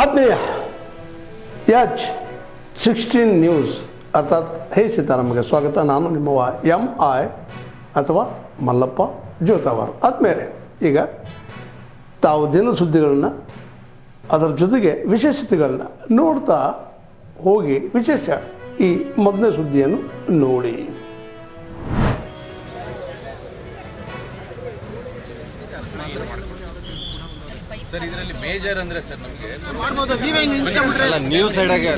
ಆತ್ಮೀಯ H16 news ಅರ್ಥಾತ್ ಹೇ ಸೀತಾರಾಮಗೆ ಸ್ವಾಗತ. ನಾನು ನಿಮ್ಮವ MI ಅಥವಾ ಮಲ್ಲಪ್ಪ ಜೋತಾವರ್. ಆದ್ಮೇಲೆ ಈಗ ತಾವು ದಿನ ಸುದ್ದಿಗಳನ್ನ ಅದರ ಜೊತೆಗೆ ವಿಶೇಷತೆಗಳನ್ನ ನೋಡ್ತಾ ಹೋಗಿ ವಿಶೇಷ ಈ ಮೊದಲನೇ ಸುದ್ದಿಯನ್ನು ನೋಡಿ. ಸರ್ ಇದರಲ್ಲಿ ಮೇಜರ್ ಅಂದ್ರೆ ಸರ್ ನಮಗೆ ನ್ಯೂ ಸೈಡಾಗೆ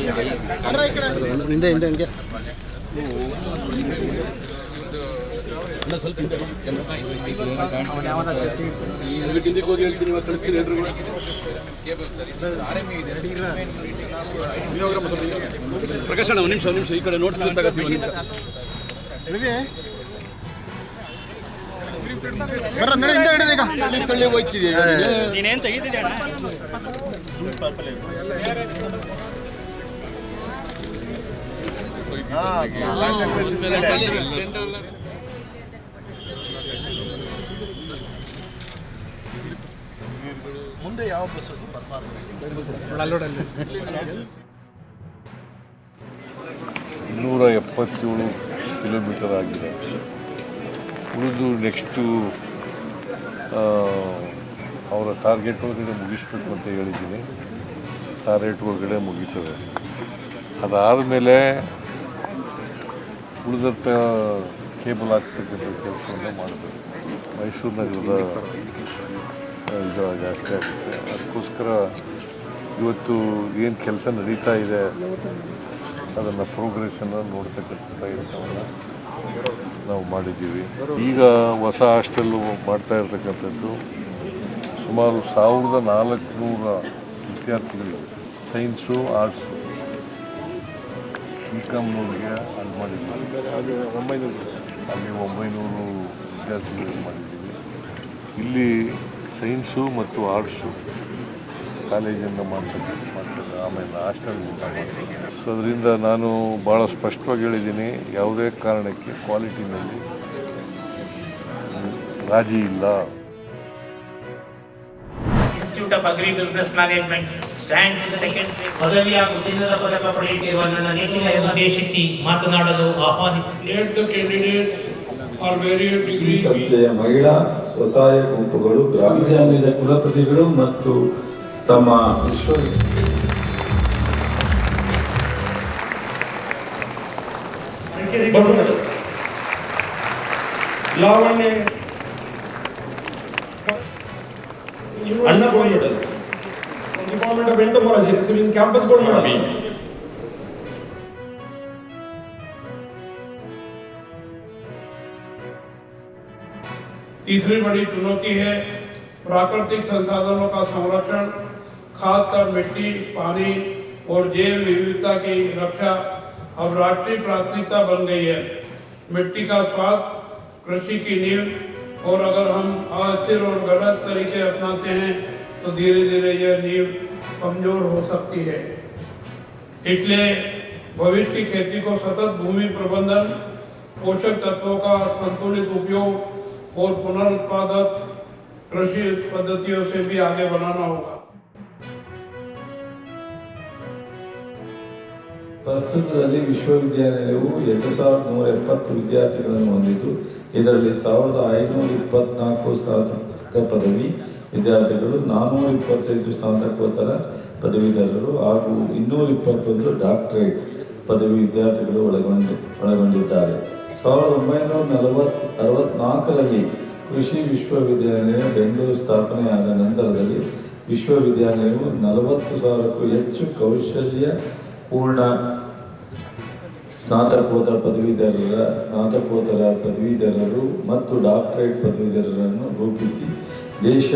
ಪ್ರಕಾಶ್ ಒಂದು ನಿಮಿಷ ಈ ಕಡೆ ನೋಟ್ ನೀನೇನ್ ತೆಗಿತಿದ್ದೆ ಮುಂದೆ ಯಾವ ಬಸ್ 277 ಕಿಲೋಮೀಟರ್ ಆಗಿದೆ. ಉಳಿದು ನೆಕ್ಸ್ಟು ಅವರ ಟಾರ್ಗೆಟ್ ಒಳಗಡೆ ಮುಗಿಸ್ಬೇಕು ಅಂತ ಹೇಳಿದ್ದೀನಿ. ಟಾರ್ಗೆಟ್ ಒಳಗಡೆ ಮುಗೀತದೆ. ಅದಾದಮೇಲೆ ಉಳಿದಂಥ ಕೇಬಲ್ ಹಾಕ್ತಕ್ಕಂಥ ಕೆಲಸವನ್ನು ಮಾಡಬೇಕು. ಮೈಸೂರು ನಗರದ ಇದು ಜಾಸ್ತಿ ಆಗುತ್ತೆ. ಅದಕ್ಕೋಸ್ಕರ ಇವತ್ತು ಏನು ಕೆಲಸ ನಡೀತಾ ಇದೆ ಅದನ್ನು ಪ್ರೋಗ್ರೆಸನ್ನು ನೋಡ್ತಕ್ಕಂಥ ಕೆಲಸವನ್ನು ನಾವು ಮಾಡಿದ್ದೀವಿ. ಈಗ ಹೊಸ ಹಾಸ್ಟೆಲ್ಲು ಮಾಡ್ತಾ ಇರ್ತಕ್ಕಂಥದ್ದು ಸುಮಾರು 1400 ವಿದ್ಯಾರ್ಥಿಗಳು ಸೈನ್ಸು ಆರ್ಟ್ಸು BComನವರಿಗೆ ಅಲ್ಲಿ ಮಾಡಿದ್ದೀವಿ. ಅಲ್ಲಿ 900 ವಿದ್ಯಾರ್ಥಿಗಳಿಗೆ ಮಾಡಿದ್ದೀವಿ. ಇಲ್ಲಿ ಸೈನ್ಸು ಮತ್ತು ಆರ್ಟ್ಸು ಕಾಲೇಜನ್ನು ಮಾಡ್ತಾರೆ. ಆಮೇಲೆ ಹಾಸ್ಟೆಲ್ ಮಾಡ್ತಾರೆ. ಸೊ ಅದರಿಂದ ನಾನು ಭಾಳ ಸ್ಪಷ್ಟವಾಗಿ ಹೇಳಿದ್ದೀನಿ, ಯಾವುದೇ ಕಾರಣಕ್ಕೆ ಕ್ವಾಲಿಟಿನಲ್ಲಿ ರಾಜಿ ಇಲ್ಲ. Institute of Agri-Business Management stands in second. ಪದವಿ ಹಾಗೂ ಚಿನ್ನದ ಪದಕ ಪಡೆಯುತ್ತಿರುವ ನನ್ನ ನೆಚ್ಚಿನ ಉದ್ದೇಶಿಸಿ ಮಾತನಾಡಲು ಆಹ್ವಾನಿಸುತ್ತೇನೆ. ಸಂಸ್ಥೆಯ ಮಹಿಳಾ ಸ್ವಸಹಾಯ ಗುಂಪುಗಳು, ಗ್ರಾಮೀಣ ಕುಲಪತಿಗಳು ಮತ್ತು ತಮ್ಮ ಲಾವಣ್ಯ ಅಣ್ಣ gold medal department of entomology civil campus gold medal. तीसरी बड़ी चुनौती है प्राकृतिक संसाधनों का संरक्षण, खासकर मिट्टी, पानी और जैव विविधता की रक्षा अब राष्ट्रीय प्राथमिकता बन गई है. मिट्टी का स्वाद कृषि की नींव, और अगर हम अस्थिर और गलत तरीके अपनाते हैं तो धीरे धीरे यह नींव कमजोर हो सकती है. इसलिए भविष्य की खेती को सतत भूमि प्रबंधन, पोषक तत्वों का संतुलित उपयोग और पुनरुत्पादक कृषि पद्धतियों से भी आगे बढ़ाना होगा. ಪ್ರಸ್ತುತದಲ್ಲಿ ವಿಶ್ವವಿದ್ಯಾನಿಲಯವು 2170 ವಿದ್ಯಾರ್ಥಿಗಳನ್ನು ಹೊಂದಿದ್ದು, ಇದರಲ್ಲಿ 1524 ಸ್ನಾತಕ ಪದವಿ ವಿದ್ಯಾರ್ಥಿಗಳು, 425 ಸ್ನಾತಕೋತ್ತರ ಪದವೀಧರರು ಹಾಗೂ 221 ಡಾಕ್ಟರೇಟ್ ಪದವಿ ವಿದ್ಯಾರ್ಥಿಗಳು ಒಳಗೊಂಡಿದ್ದಾರೆ. 1964ರಲ್ಲಿ ಕೃಷಿ ವಿಶ್ವವಿದ್ಯಾನಿಲಯ ಬೆಂಗಳೂರು ಸ್ಥಾಪನೆಯಾದ ನಂತರದಲ್ಲಿ ವಿಶ್ವವಿದ್ಯಾನಿಲಯವು 40,000ಕ್ಕೂ ಹೆಚ್ಚು ಕೌಶಲ್ಯ ಪೂರ್ಣ ಸ್ನಾತಕೋತ್ತರ ಪದವೀಧರರು ಮತ್ತು ಡಾಕ್ಟರೇಟ್ ಪದವೀಧರರನ್ನು ರೂಪಿಸಿ ದೇಶ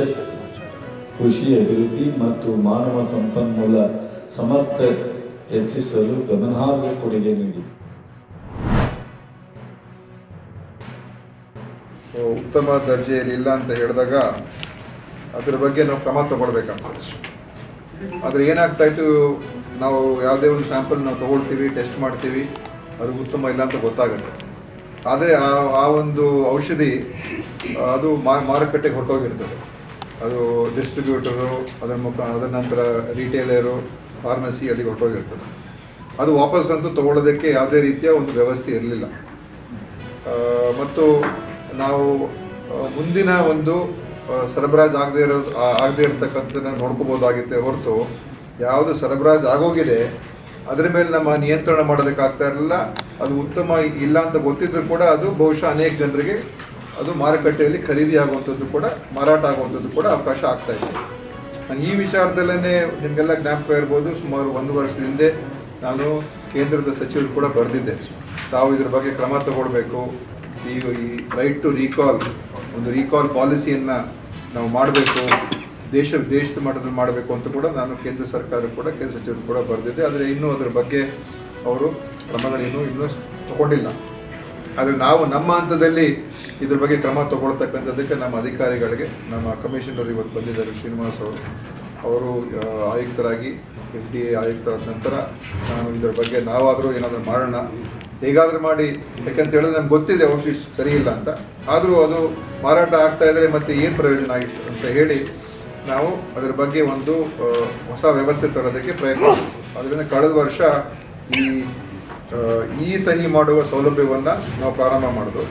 ಕೃಷಿ ಅಭಿವೃದ್ಧಿ ಮತ್ತು ಮಾನವ ಸಂಪನ್ಮೂಲ ಸಮರ್ಥ ಹೆಚ್ಚಿಸಲು ಗಮನಾರ್ಹ ಕೊಡುಗೆ ನೀಡಿದೆ. ಉತ್ತಮ ದರ್ಜೆಯಲ್ಲಿ ಇಲ್ಲ ಅಂತ ಹೇಳಿದಾಗ ಅದರ ಬಗ್ಗೆ ನಾವು ಕ್ರಮ ತಗೊಳ್ಬೇಕಂತ. ಆದರೆ ಏನಾಗ್ತಾಯಿತ್ತು, ನಾವು ಯಾವುದೇ ಒಂದು ಸ್ಯಾಂಪಲ್ ನಾವು ತೊಗೊಳ್ತೀವಿ, ಟೆಸ್ಟ್ ಮಾಡ್ತೀವಿ, ಅದು ಉತ್ತಮ ಇಲ್ಲ ಅಂತ ಗೊತ್ತಾಗುತ್ತೆ. ಆದರೆ ಆ ಒಂದು ಔಷಧಿ ಅದು ಮಾರುಕಟ್ಟೆಗೆ ಹೊರಟೋಗಿರ್ತದೆ. ಅದು ಡಿಸ್ಟ್ರಿಬ್ಯೂಟರು, ಅದರ ನಂತರ ರಿಟೇಲರು, ಫಾರ್ಮಸಿ ಅಲ್ಲಿಗೆ ಹೊರಟೋಗಿರ್ತದೆ. ಅದು ವಾಪಸ್ ಅಂತೂ ತೊಗೊಳ್ಳೋದಕ್ಕೆ ಯಾವುದೇ ರೀತಿಯ ಒಂದು ವ್ಯವಸ್ಥೆ ಇರಲಿಲ್ಲ. ಮತ್ತು ನಾವು ಮುಂದಿನ ಒಂದು ಸರಬರಾಜು ಆಗದೇ ಇರತಕ್ಕಂಥದ್ದನ್ನು ನೋಡ್ಕೋಬೋದಾಗಿತ್ತೆ ಹೊರತು ಯಾವುದು ಸರಬರಾಜು ಆಗೋಗಿದೆ ಅದರ ಮೇಲೆ ನಮ್ಮ ನಿಯಂತ್ರಣ ಮಾಡೋದಕ್ಕಾಗ್ತಾ ಇರಲಿಲ್ಲ. ಅದು ಉತ್ತಮ ಇಲ್ಲ ಅಂತ ಗೊತ್ತಿದ್ದರೂ ಕೂಡ ಅದು ಬಹುಶಃ ಅನೇಕ ಜನರಿಗೆ ಅದು ಮಾರುಕಟ್ಟೆಯಲ್ಲಿ ಖರೀದಿ ಆಗುವಂಥದ್ದು ಕೂಡ, ಮಾರಾಟ ಆಗುವಂಥದ್ದು ಕೂಡ ಅವಕಾಶ ಆಗ್ತಾ ಇದೆ. ನಾನು ಈ ವಿಚಾರದಲ್ಲೇ ನಿಮಗೆಲ್ಲ ಜ್ಞಾಪಕ ಇರ್ಬೋದು, ಸುಮಾರು 1 ವರ್ಷದ ಹಿಂದೆ ನಾನು ಕೇಂದ್ರದ ಸಚಿವರು ಕೂಡ ಬರೆದಿದ್ದೆ, ತಾವು ಇದ್ರ ಬಗ್ಗೆ ಕ್ರಮ ತಗೊಳ್ಬೇಕು, ಈ ರೈಟ್ ಟು ರೀಕಾಲ್, ಒಂದು ರೀಕಾಲ್ ಪಾಲಿಸಿಯನ್ನು ನಾವು ಮಾಡಬೇಕು, ದೇಶದ ಮಟ್ಟದಲ್ಲಿ ಮಾಡಬೇಕು ಅಂತ ಕೂಡ ನಾನು ಕೇಂದ್ರ ಸರ್ಕಾರ ಕೂಡ, ಕೇಂದ್ರ ಸಚಿವರು ಕೂಡ ಬರೆದಿದ್ದೆ. ಆದರೆ ಇನ್ನೂ ಅದರ ಬಗ್ಗೆ ಅವರು ಕ್ರಮಗಳೇನು ಇನ್ನೂ ತಗೊಂಡಿಲ್ಲ. ಆದರೆ ನಾವು ನಮ್ಮ ಹಂತದಲ್ಲಿ ಇದ್ರ ಬಗ್ಗೆ ಕ್ರಮ ತಗೊಳ್ತಕ್ಕಂಥದ್ದಕ್ಕೆ ನಮ್ಮ ಅಧಿಕಾರಿಗಳಿಗೆ, ನಮ್ಮ ಕಮಿಷನರ್ ಇವತ್ತು ಬಂದಿದ್ದಾರೆ ಶ್ರೀನಿವಾಸ್ ಅವರು ಆಯುಕ್ತರಾಗಿ, FDA ಆಯುಕ್ತರಾದ ನಂತರ ನಾನು ಇದರ ಬಗ್ಗೆ ನಾವಾದರೂ ಏನಾದರೂ ಮಾಡೋಣ, ಹೇಗಾದರೂ ಮಾಡಿ, ಯಾಕಂತ ಹೇಳಿದ್ರೆ ನಮ್ಗೆ ಗೊತ್ತಿದೆ ಔಷಧಿ ಸರಿ ಇಲ್ಲ ಅಂತ, ಆದರೂ ಅದು ಮಾರಾಟ ಆಗ್ತಾ ಇದ್ದರೆ ಮತ್ತೆ ಏನು ಪ್ರಯೋಜನ ಆಗಿತ್ತು ಅಂತ ಹೇಳಿ ನಾವು ಅದರ ಬಗ್ಗೆ ಒಂದು ಹೊಸ ವ್ಯವಸ್ಥೆ ತರೋದಕ್ಕೆ ಪ್ರಯತ್ನ ಮಾಡ್ತೀವಿ. ಅದರಿಂದ ಕಳೆದ ವರ್ಷ ಈ ಸಹಿ ಮಾಡುವ ಸೌಲಭ್ಯವನ್ನು ನಾವು ಪ್ರಾರಂಭ ಮಾಡೋದು.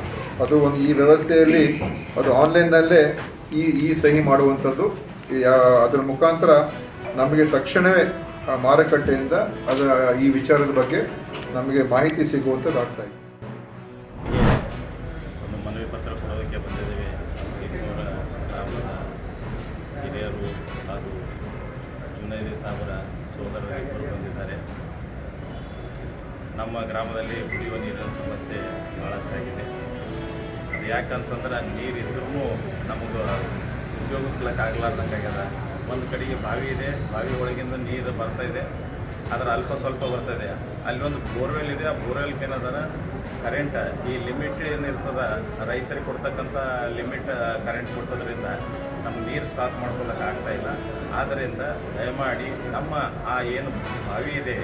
ಅದು ಒಂದು ಈ ವ್ಯವಸ್ಥೆಯಲ್ಲಿ ಅದು ಆನ್ಲೈನ್ನಲ್ಲೇ ಈ ಸಹಿ ಮಾಡುವಂಥದ್ದು, ಅದರ ಮುಖಾಂತರ ನಮಗೆ ತಕ್ಷಣವೇ ಮಾರುಕಟ್ಟೆಯಿಂದ ಅದರ ಈ ವಿಚಾರದ ಬಗ್ಗೆ ನಮಗೆ ಮಾಹಿತಿ ಸಿಗುವಂಥದ್ದು ಆಗ್ತಾ ಇದೆ. ಒಂದು ಮನವಿ ಪತ್ರ ಕೊಡೋದಕ್ಕೆ ಬಂದಿದ್ದೇವೆ. ಸೀತೂರ ಗ್ರಾಮದ ಹಿರಿಯರು ಹಾಗೂ ಜುನೈದಿ ಸಾಬರ ಸೋದರರಿಬ್ಬರು ಬಂದಿದ್ದಾರೆ. ನಮ್ಮ ಗ್ರಾಮದಲ್ಲಿ ಕುಡಿಯುವ ನೀರಿನ ಸಮಸ್ಯೆ ಭಾಳಷ್ಟಾಗಿದೆ. ಅದು ಯಾಕಂತಂದ್ರೆ ನೀರಿದ್ರೂ ನಮಗೆ ಉಪಯೋಗಿಸ್ಲಿಕ್ಕಾಗಲಾರ್ದಂಗಾಗ್ಯದ. ಒಂದು ಕಡೆಗೆ ಬಾವಿ ಇದೆ, ಬಾವಿ ಒಳಗಿಂದ ನೀರು ಬರ್ತಾಯಿದೆ, ಆದರೆ ಅಲ್ಪ ಸ್ವಲ್ಪ ಬರ್ತಾಯಿದೆ. ಅಲ್ಲಿ ಒಂದು ಬೋರ್ವೆಲ್ ಇದೆ, ಆ ಬೋರ್ವೆಲ್ಗೆ ಏನದ ಕರೆಂಟ್ ಈ ಲಿಮಿಟ್ ಏನಿರ್ತದ ರೈತರಿಗೆ ಕೊಡ್ತಕ್ಕಂಥ ಲಿಮಿಟ್ ಕರೆಂಟ್ ಕೊಟ್ಟೋದ್ರಿಂದ ನಮ್ಗೆ ನೀರು ಸ್ಟಾಕ್ ಮಾಡ್ಕೊಳ್ಳೋಕೆ ಆಗ್ತಾಯಿಲ್ಲ. ಆದ್ದರಿಂದ ದಯಮಾಡಿ ನಮ್ಮ ಆ ಏನು ಬಾವಿ ಇದೆ,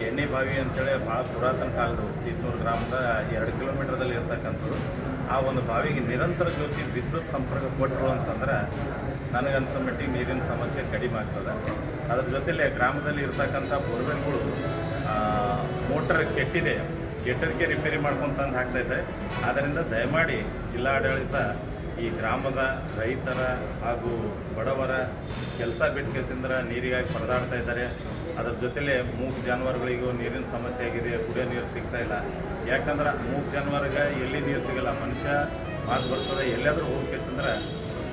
ಎಣ್ಣೆ ಬಾವಿ ಅಂತೇಳಿ ಭಾಳ ಪುರಾತನ ಕಾಲದ್ದು, ಸೀತೂರು ಗ್ರಾಮದ 2 ಕಿಲೋಮೀಟರ್ದಲ್ಲಿ ಇರ್ತಕ್ಕಂಥದ್ದು. ಆ ಒಂದು ಬಾವಿಗೆ ನಿರಂತರ ಜ್ಯೋತಿ ವಿದ್ಯುತ್ ಸಂಪರ್ಕ ಕೊಟ್ಟರು ಅಂತಂದ್ರೆ ನನಗನ್ಸೋ ಮಟ್ಟಿಗೆ ನೀರಿನ ಸಮಸ್ಯೆ ಕಡಿಮೆ ಆಗ್ತದೆ. ಅದ್ರ ಜೊತೆಲೇ ಗ್ರಾಮದಲ್ಲಿ ಇರ್ತಕ್ಕಂಥ ಬೋರ್ವೆಲ್ಗಳು ಮೋಟರ್ ಕೆಟ್ಟದಕ್ಕೆ ರಿಪೇರಿ ಮಾಡ್ಕೊಂತಂದು ಹಾಕ್ತಾಯಿದ್ದಾರೆ. ಆದ್ದರಿಂದ ದಯಮಾಡಿ ಜಿಲ್ಲಾಡಳಿತ ಈ ಗ್ರಾಮದ ರೈತರ ಹಾಗೂ ಬಡವರ ಕೆಲಸ ಬಿಟ್ಕೆಸಿಂದ ನೀರಿಗಾಗಿ ಪರದಾಡ್ತಾ ಇದ್ದಾರೆ. ಅದರ ಜೊತೆಲೇ ಮೂಗು ಜಾನುವಾರುಗಳಿಗೂ ನೀರಿನ ಸಮಸ್ಯೆ ಆಗಿದೆ, ಕುಡಿಯೋ ನೀರು ಸಿಗ್ತಾ ಇಲ್ಲ. ಯಾಕಂದ್ರೆ ಮೂಗು ಜಾನುವಾರಿಗೆ ಎಲ್ಲಿ ನೀರು ಸಿಗಲ್ಲ, ಮನುಷ್ಯ ಮಾತು ಬರ್ತದೆ, ಎಲ್ಲಾದರೂ ಹೋಗ್ಬೇಕಂದ್ರೆ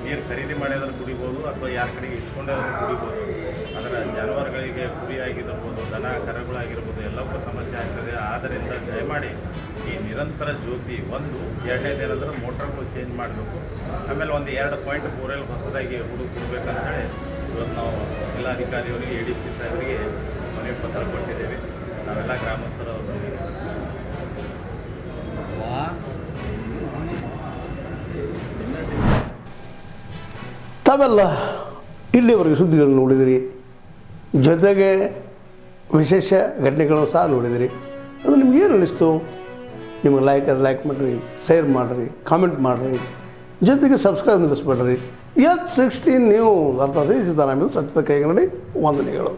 ನೀರು ಖರೀದಿ ಮಾಡಿದ್ರೆ ಕುಡಿಬೋದು ಅಥವಾ ಯಾರ ಕಡೆಗೆ ಇಸ್ಕೊಂಡಾದ್ರೂ ಕುಡಿಬೋದು. ಅದರ ಜಾನುವಾರುಗಳಿಗೆ ಕುರಿ ಆಗಿರ್ಬೋದು, ದನ ಕರುಗಳಾಗಿರ್ಬೋದು, ಎಲ್ಲವೂ ಸಮಸ್ಯೆ ಆಗ್ತದೆ. ಆದ್ದರಿಂದ ದಯಮಾಡಿ ಈ ನಿರಂತರ ಜ್ಯೋತಿ ಒಂದು, ಎರಡನೇದೇನಾದರೂ ಮೋಟ್ರ್ಗಳು ಚೇಂಜ್ ಮಾಡಬೇಕು. ಆಮೇಲೆ ಒಂದು 2 ಪಾಯಿಂಟ್ ಬೋರ್ವೆಲ್ ಹೊಸದಾಗಿ ಕೊಡಬೇಕಂತೇಳಿ ಇವತ್ತು ನಾವು ಜಿಲ್ಲಾಧಿಕಾರಿಯವರಿಗೆ, ADC ಸಾಹೇಬರಿಗೆ ಮನವಿ ಪತ್ರ ಕೊಟ್ಟಿದ್ದೇವೆ. ನಾವೆಲ್ಲ ಗ್ರಾಮಸ್ಥರು ಬಂದಿದ್ದೇವೆ. ತಾವೆಲ್ಲ ಇಲ್ಲಿವರೆಗೆ ಸುದ್ದಿಗಳನ್ನು ನೋಡಿದಿರಿ, ಜೊತೆಗೆ ವಿಶೇಷ ಘಟನೆಗಳನ್ನು ಸಹ ನೋಡಿದಿರಿ. ಅದು ನಿಮ್ಗೇನು ಅನ್ನಿಸ್ತು? ನಿಮಗೆ ಲೈಕ್ ಮಾಡಿರಿ, ಶೇರ್ ಮಾಡಿರಿ, ಕಾಮೆಂಟ್ ಮಾಡಿರಿ, ಜೊತೆಗೆ ಸಬ್ಸ್ಕ್ರೈಬ್ ನಿಲ್ಲಿಸ್ಬೇಡ್ರಿ. H16 ನ್ಯೂಸ್ ಅರ್ಥಾತ್ ಸೀತಾರಾಮ್ ಸತ್ಯದ ಕೈಗನ್ನಡಿ ವಂದನೆಗಳು.